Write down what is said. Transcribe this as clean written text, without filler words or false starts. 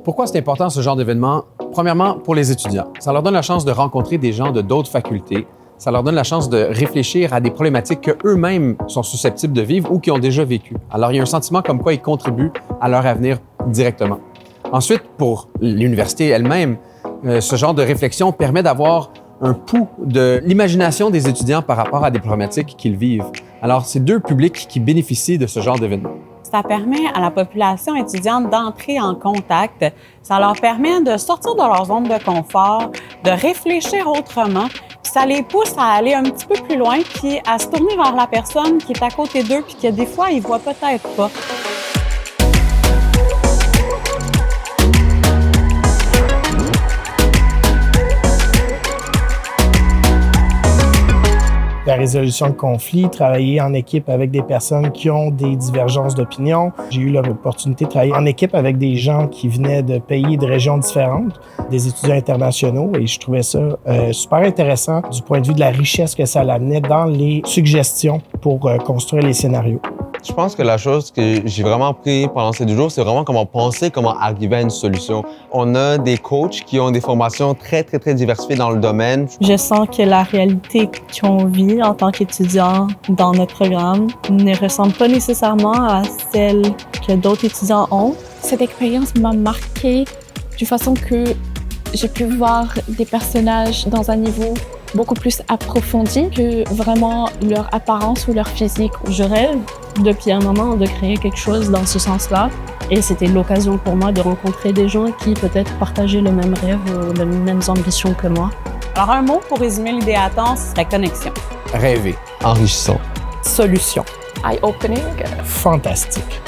Pourquoi c'est important ce genre d'événement? Premièrement, pour les étudiants. Ça leur donne la chance de rencontrer des gens de d'autres facultés. Ça leur donne la chance de réfléchir à des problématiques qu'eux-mêmes sont susceptibles de vivre ou qui ont déjà vécu. Alors, il y a un sentiment comme quoi ils contribuent à leur avenir directement. Ensuite, pour l'université elle-même, ce genre de réflexion permet d'avoir un pouls de l'imagination des étudiants par rapport à des problématiques qu'ils vivent. Alors, c'est deux publics qui bénéficient de ce genre d'événement. Ça permet à la population étudiante d'entrer en contact. Ça leur permet de sortir de leur zone de confort, de réfléchir autrement. Puis ça les pousse à aller un petit peu plus loin, puis à se tourner vers la personne qui est à côté d'eux, puis que des fois, ils ne voient peut-être pas. La résolution de conflits, travailler en équipe avec des personnes qui ont des divergences d'opinion. J'ai eu l'opportunité de travailler en équipe avec des gens qui venaient de pays et de régions différentes, des étudiants internationaux, et je trouvais ça super intéressant du point de vue de la richesse que ça amenait dans les suggestions pour construire les scénarios. Je pense que la chose que j'ai vraiment appris pendant ces 2 jours, c'est vraiment comment penser, comment arriver à une solution. On a des coachs qui ont des formations très diversifiées dans le domaine. Je sens que la réalité qu'on vit en tant qu'étudiant dans notre programme ne ressemble pas nécessairement à celle que d'autres étudiants ont. Cette expérience m'a marquée d'une façon que j'ai pu voir des personnages dans un niveau beaucoup plus approfondi que vraiment leur apparence ou leur physique. Je rêve depuis un moment de créer quelque chose dans ce sens-là. Et c'était l'occasion pour moi de rencontrer des gens qui peut-être partageaient le même rêve ou les mêmes ambitions que moi. Alors, un mot pour résumer l'idéaton, c'est la connexion. Rêver. Enrichissant. Solution. Eye-opening. Fantastique.